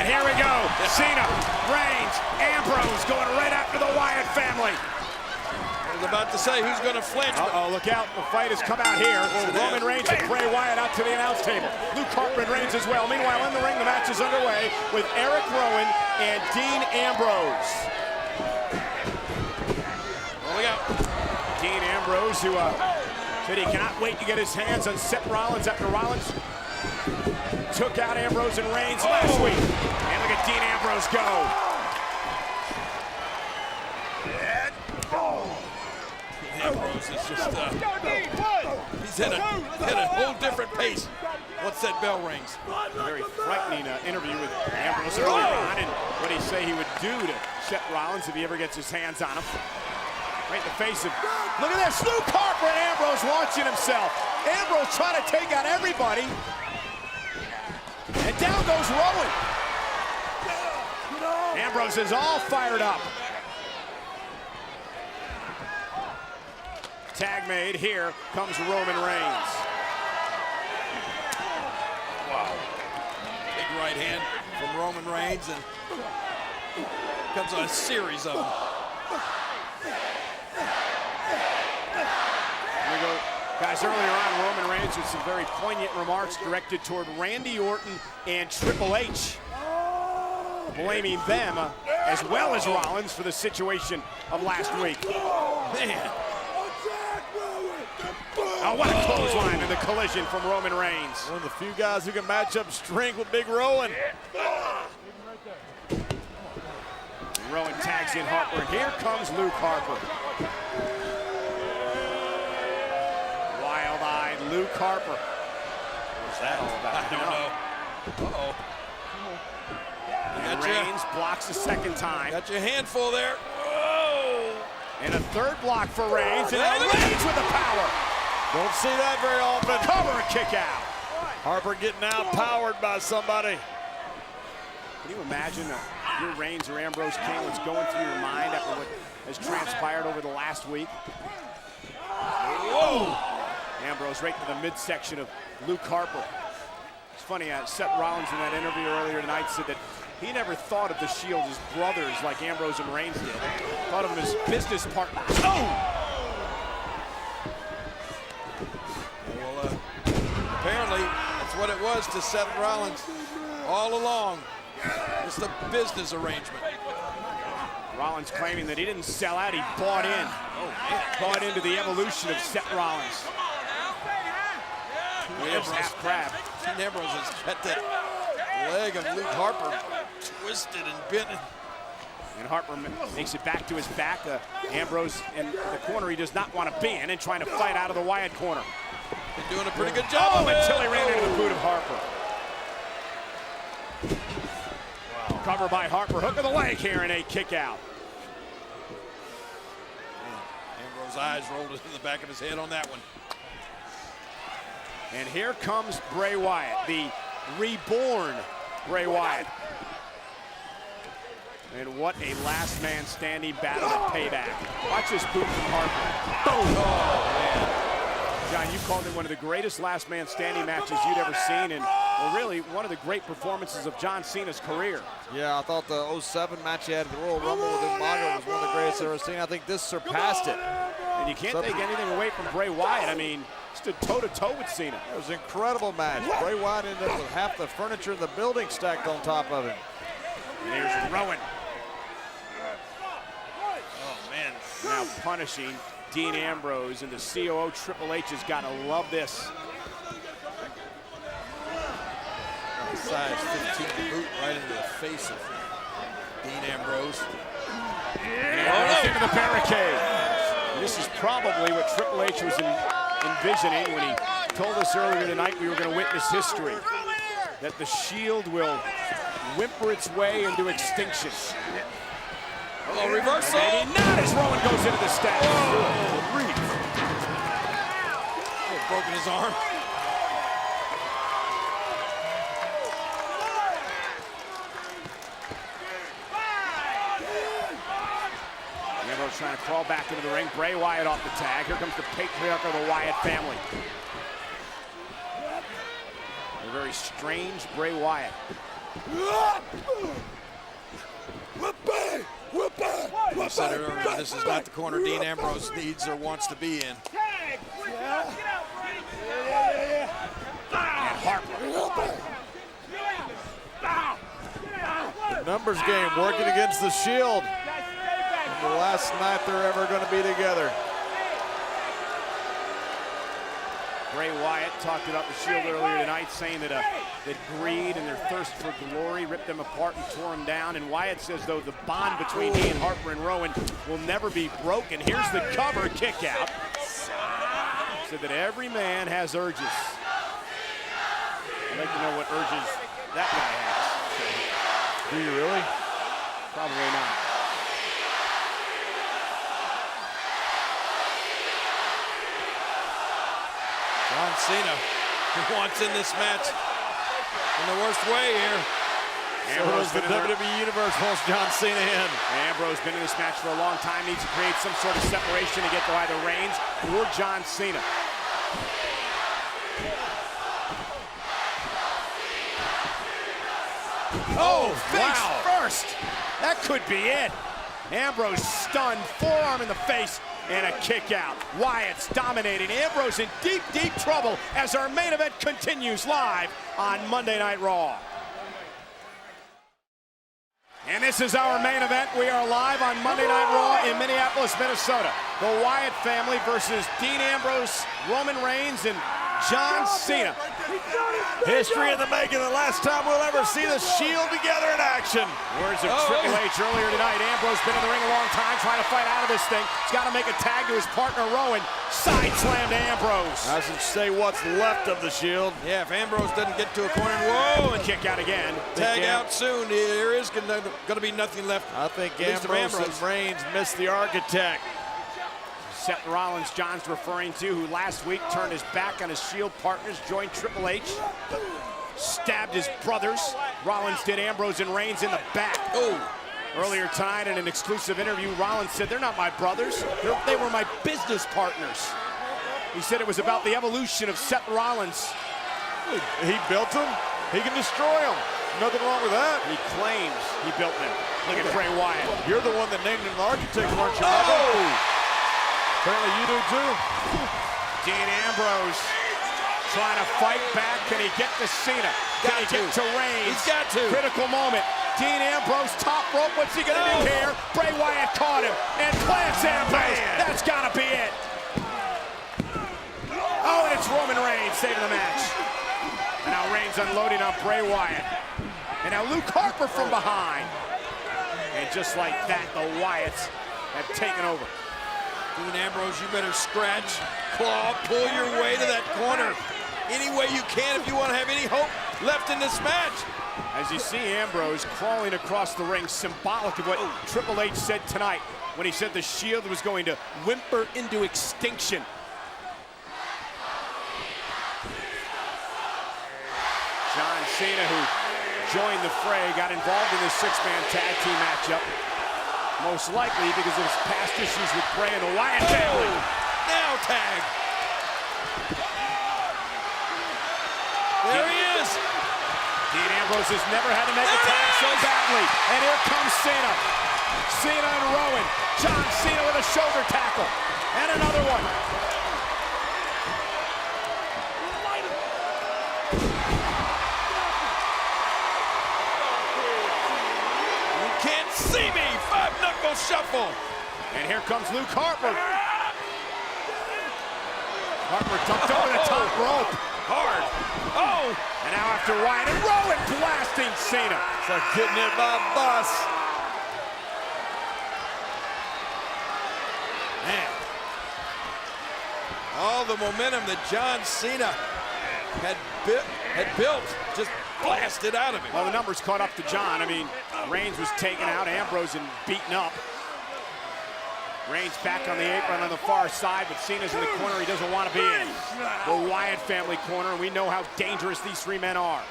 And here we go. Cena, Reigns, Ambrose going right after the Wyatt family. I was about to say, who's going to flinch? Uh-oh, look out. The fight has come out here. Roman Reigns and Bray Wyatt out to the announce table. Luke Harper and Reigns as well. Meanwhile, in the ring, the match is underway with Eric Rowan and Dean Ambrose. Look out. Dean Ambrose, who said he cannot wait to get his hands on Seth Rollins after Rollins took out Ambrose and Reigns last week. And look at Dean Ambrose go. Ambrose is just, he's at a whole different pace once that bell rings. A very frightening interview with Ambrose earlier on, and what he say he would do to Seth Rollins if he ever gets his hands on him. Right in the face of, look at this, Luke Harper and Ambrose launching himself. Ambrose trying to take out everybody. And down goes Rowan. Ambrose is all fired up. Tag made. Here comes Roman Reigns. Wow. Big right hand from Roman Reigns, and comes on a series of them. Here we go. Guys, earlier on, Roman Reigns with some very poignant remarks directed toward Randy Orton and Triple H, blaming them as well as Rollins for the situation of last week. Man. Oh, what a clothesline in the collision from Roman Reigns. One of the few guys who can match up strength with Big Rowan. Rowan tags in Harper. Here comes Luke Harper. Wild-eyed Luke Harper. What's that all about? I don't know. Uh-oh. And Reigns blocks a second time. Got your handful there. Whoa! And a third block for Reigns. And then Reigns with the power. Don't see that very often. Cover a kick out. Harper getting outpowered by somebody. Can you imagine your Reigns or Ambrose King, what's going through your mind after what has transpired over the last week? Whoa! Ambrose right to the midsection of Luke Harper. It's funny, Seth Rollins in that interview earlier tonight said that he never thought of the Shield as brothers like Ambrose and Reigns did. Thought of them as business partners. Oh! Well, apparently that's what it was to Seth Rollins all along. Just a business arrangement. Rollins claiming that he didn't sell out, he bought in. Bought into the evolution of Seth Rollins. Half crab. Dean Ambrose has got that leg of Luke Harper twisted and bent. And Harper makes it back to his back. Ambrose in the corner he does not want to be in and trying to fight out of the Wyatt corner. Been doing a pretty good job. Oh, until he ran into the boot of Harper. Wow. Cover by Harper. Hook of the leg here and a kick out. Ambrose's eyes rolled in the back of his head on that one. And here comes Bray Wyatt, the reborn Bray Wyatt. And what a last man standing battle at Payback. Watch this boot from Harper. Boom! Oh, man. John, you called it one of the greatest last man standing matches you'd ever seen, and well, really one of the great performances of John Cena's career. Yeah, I thought the 07 match he had at the Royal Rumble with Umaga was one of the greatest I've ever seen. I think this surpassed it. And you can't take anything away from Bray Wyatt. I mean, stood toe-to-toe with Cena. It was an incredible match. Bray Wyatt ended up with half the furniture in the building stacked on top of him. And here's Rowan. Oh, man. Now punishing Dean Ambrose, and the COO Triple H has got to love this. Size 15 boot right into the face of Dean Ambrose. Ambrose into the barricade. And this is probably what Triple H was envisioning when he told us earlier tonight we were going to witness history. That the Shield will whimper its way into extinction. Oh, reversal. Maybe not as Rowan goes into the steps. Oh, broken his arm. Ambrose trying to crawl back into the ring. Bray Wyatt off the tag. Here comes the patriarch of the Wyatt family. A very strange Bray Wyatt. I said earlier, this is not the corner Dean Ambrose needs or wants to be in. And Harper. Numbers game working against the Shield. And the last night they're ever going to be together. Bray Wyatt talked about the Shield earlier tonight, saying that that greed and their thirst for glory ripped them apart and tore them down. And Wyatt says, though, the bond between he and Harper and Rowan will never be broken. Here's the cover kick out. Said that every man has urges. I'd like to know what urges that guy has. Do you really? Probably not. John Cena wants in this match in the worst way here. Ambrose, the WWE Universe wants John Cena in. Ambrose been in this match for a long time, needs to create some sort of separation to get to either Reigns or John Cena. Oh, face first. That could be it. Ambrose stunned, forearm in the face, and a kick out. Wyatt's dominating. Ambrose in deep, deep trouble as our main event continues live on Monday Night Raw. And this is our main event. We are live on Monday Night Raw in Minneapolis, Minnesota. The Wyatt family versus Dean Ambrose, Roman Reigns, and John Cena. History in the making. The last time we'll ever see the Shield together in action. Words of Triple H earlier tonight. Ambrose been in the ring a long time, trying to fight out of this thing. He's got to make a tag to his partner, Rowan. Side slam to Ambrose. I should say what's left of the Shield. Yeah, if Ambrose doesn't get to a corner, whoa, and Kick out again. tag out soon, there is going to be nothing left. I think At least of Ambrose and Reigns missed the architect. Seth Rollins, John's referring to, who last week turned his back on his Shield partners, joined Triple H, stabbed his brothers. Rollins did Ambrose and Reigns in the back. Oh, Earlier tonight in an exclusive interview, Rollins said, they're not my brothers, they were my business partners. He said it was about the evolution of Seth Rollins. He built them. He can destroy them. Nothing wrong with that. He claims he built them. Look at Bray Wyatt. You're the one that named him the architect, weren't you? Oh! Apparently you do too. Dean Ambrose trying to fight back. Can he get to Cena? Can he get to Reigns? He's got to. Critical moment. Dean Ambrose, top rope. What's he gonna do here? Bray Wyatt caught him and plants Ambrose. That's gotta be it. Oh, and it's Roman Reigns saving the match. And now Reigns unloading on Bray Wyatt. And now Luke Harper from behind. And just like that, the Wyatts have taken over. Dean Ambrose, you better scratch, claw, pull your way to that corner any way you can if you want to have any hope left in this match. As you see Ambrose crawling across the ring, symbolic of what Triple H said tonight when he said the Shield was going to whimper into extinction. John Cena, who joined the fray, got involved in this six-man tag team matchup. Most likely because of his past issues with Bray and the Wyatt family. Now tag. There he is. Dean Ambrose has never had to make a tag so badly. And here comes Cena. Cena and Rowan. John Cena with a shoulder tackle. And another one. You can't see me. Five-knuckle shuffle. And here comes Luke Harper. Harper dumped over the top rope. Hard. Oh. And now after Wyatt and Rowan blasting Cena. It's like getting hit by a bus. Man. All the momentum that John Cena had built just blasted out of him. Well, the numbers caught up to John. I mean, Reigns was taken out, Ambrose and beaten up. Reigns back on the apron on the far side, but Cena's in the corner he doesn't want to be in. The Wyatt family corner, and we know how dangerous these three men are.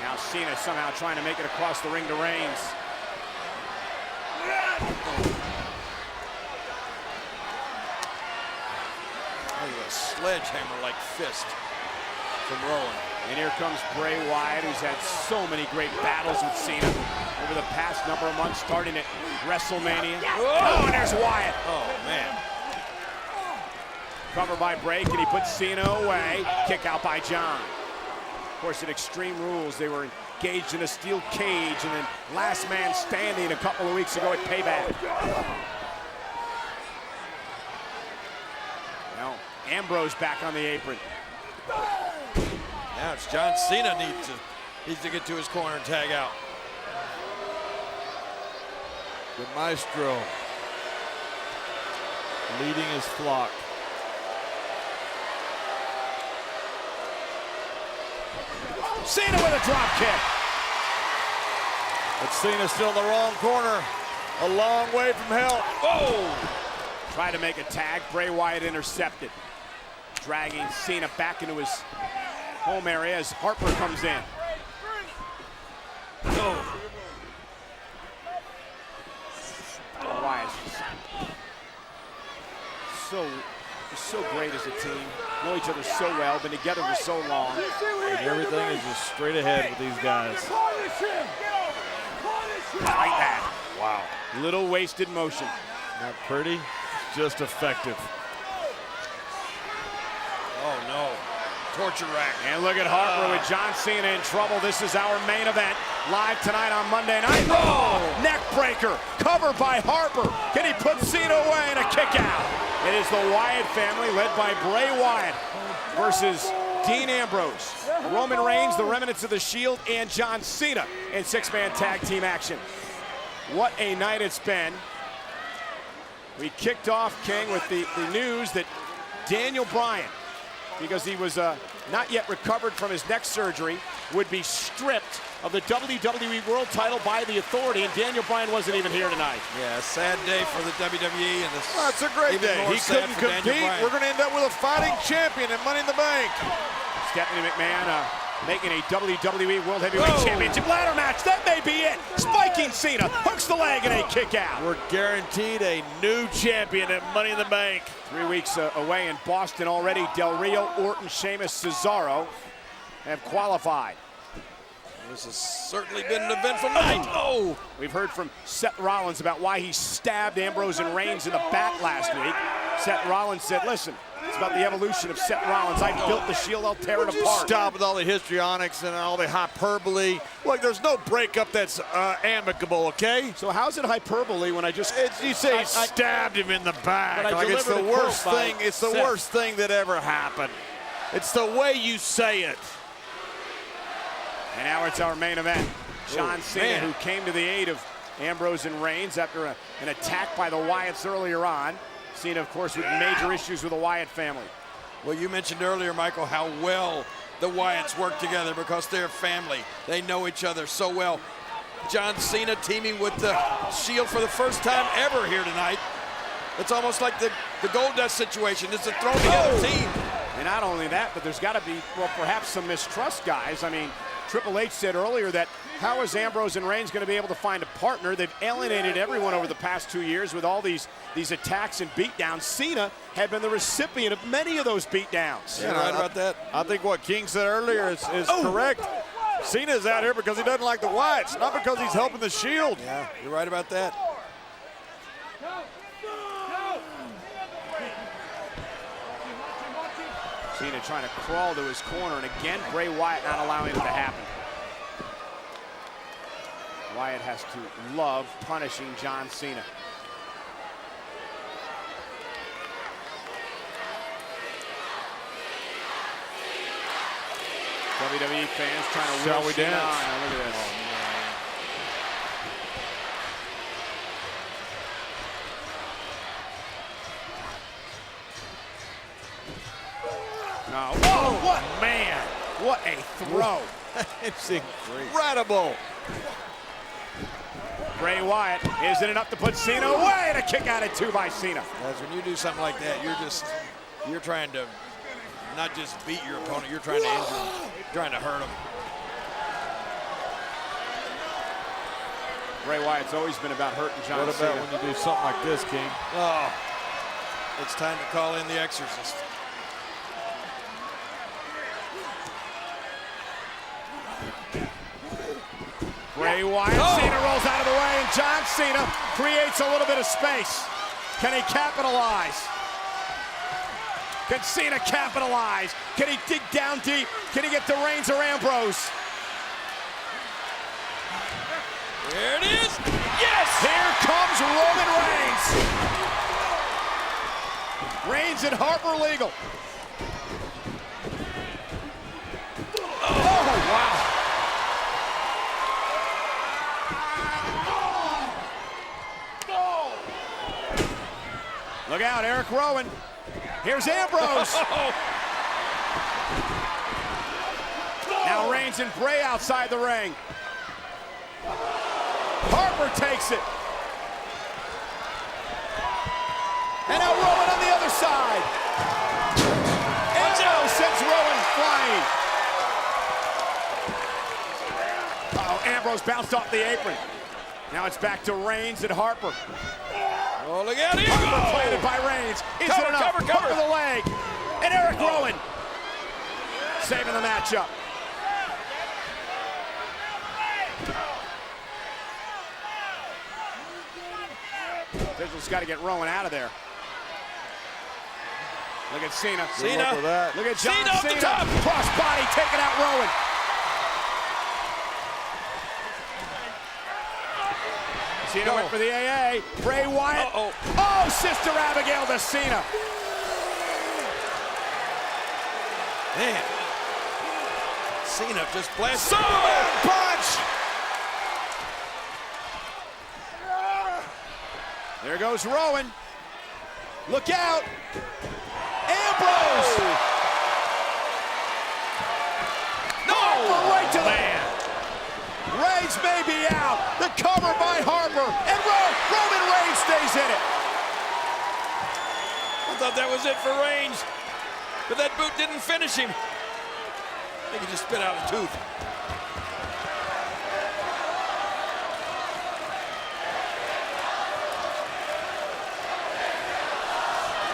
Now Cena somehow trying to make it across the ring to Reigns. Look at this sledgehammer-like fist from Rowan. And here comes Bray Wyatt, who's had so many great battles with Cena over the past number of months, starting at WrestleMania. Oh, and there's Wyatt. Oh, man. Cover by Bray. Can he put Cena away? Kick out by John. Of course, at Extreme Rules, they were engaged in a steel cage, and then last man standing a couple of weeks ago at Payback. Now, Ambrose back on the apron. Now it's John Cena needs to get to his corner and tag out. The Maestro leading his flock. Cena with a drop kick. But Cena's still in the wrong corner. A long way from help. Oh! Try to make a tag. Bray Wyatt intercepted. Dragging Cena back into his home area as Harper comes in. Oh. Wyatt so great as a team. Know each other so well, been together for so long. And everything is just straight ahead with these guys. Like that. Wow. Little wasted motion. Not pretty, just effective. Oh, no. Torture rack. And look at Harper with John Cena in trouble. This is our main event. Live tonight on Monday night. Oh! Neck breaker. Covered by Harper. Can he put Cena away and a kick out? It is the Wyatt family led by Bray Wyatt versus Dean Ambrose, Roman Reigns, the remnants of the Shield, and John Cena in six-man tag team action. What a night it's been. We kicked off, King, with the news that Daniel Bryan, because he was not yet recovered from his neck surgery, would be stripped of the WWE World title by the Authority, and Daniel Bryan wasn't even here tonight. Yeah, a sad day for the WWE. And That's a great day. He couldn't compete. We're going to end up with a fighting champion in Money in the Bank. Stephanie McMahon making a WWE World Heavyweight Championship ladder match. That may be it. Spiking Cena, hooks the leg, and a kick out. We're guaranteed a new champion at Money in the Bank. 3 weeks away in Boston already. Del Rio, Orton, Sheamus, Cesaro have qualified. This has certainly been an eventful night. Oh! We've heard from Seth Rollins about why he stabbed Ambrose and Reigns in the back last week. Seth Rollins said, listen, it's about the evolution of Seth Rollins. I built the Shield, I'll tear it apart. Stop with all the histrionics and all the hyperbole. Look, there's no breakup that's amicable, okay? So how's it hyperbole when I just... You say he stabbed him in the back. Like it's the worst thing. It's the worst thing that ever happened. It's the way you say it. And now it's our main event. John Cena, who came to the aid of Ambrose and Reigns after an attack by the Wyatts earlier on. Cena, of course, with major issues with the Wyatt family. Well, you mentioned earlier, Michael, how well the Wyatts work together because they're family. They know each other so well. John Cena teaming with the Shield for the first time ever here tonight. It's almost like the Goldust situation. It's a thrown together team. And not only that, but there's got to be, well, perhaps some mistrust, guys. I mean, Triple H said earlier that how is Ambrose and Reigns going to be able to find a partner? They've alienated everyone over the past 2 years with all these attacks and beatdowns. Cena had been the recipient of many of those beatdowns. You're right about that. I think what King said earlier is correct. Cena's out here because he doesn't like the Wyatts, not because he's helping the Shield. Yeah, you're right about that. Cena trying to crawl to his corner, and again, Bray Wyatt not allowing it to happen. Wyatt has to love punishing John Cena. WWE fans trying to Shall will we Cena dance? on. Look at this. No. Whoa, what? Man, what a throw. It's incredible. Bray Wyatt, is it enough to put Cena away? And a kick out at 2 by Cena. Guys, when you do something like that, you're trying to not just beat your opponent, you're trying to injure him, trying to hurt him. Bray Wyatt's always been about hurting John What Cena. about when you do something like this, King? Oh, it's time to call in the Exorcist. Bray Wyatt, Cena rolls out of the way, and John Cena creates a little bit of space. Can he capitalize? Can Cena capitalize? Can he dig down deep? Can he get to Reigns or Ambrose? There it is. Yes! Here comes Roman Reigns. Reigns and Harper legal. Oh, wow. Look out, Eric Rowan. Here's Ambrose. Now Reigns and Bray outside the ring. Harper takes it. And now Rowan on the other side. Ambrose sends Rowan flying. Oh, Ambrose bounced off the apron. Now it's back to Reigns and Harper. Oh, look out, here Harper planted by Reigns. Is it enough? Cover. Hook to the leg. And Eric Rowan saving the matchup. Officials got to get Rowan out of there. Look at Cena. Look at John Cena. Off the top. Cross body taking out Rowan. Cena went for the AA. Bray Wyatt. Oh, Sister Abigail to Cena. Man. Cena just blasted. Superman punch. There goes Rowan. Look out. Ambrose. No. Right to the man. Reigns may be out. The cover by Harper. And Roman Reigns stays in it. I thought that was it for Reigns. But that boot didn't finish him. I think he just spit out a tooth.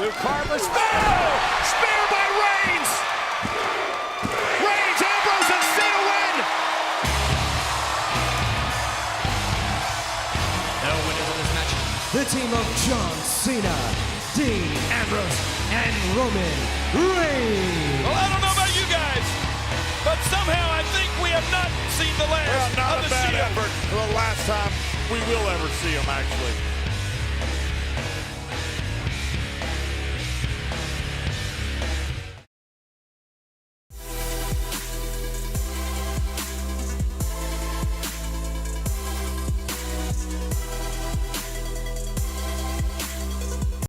Luke Harper. Spear by Reigns. Reigns, Ambrose, and Cena win. The winners of this match, the team of John Cena, Dean Ambrose, and Roman Reigns. Well, I don't know about you guys, but somehow I think we have not seen the last Not of a the bad Shield. effort. The last time we will ever see him, actually.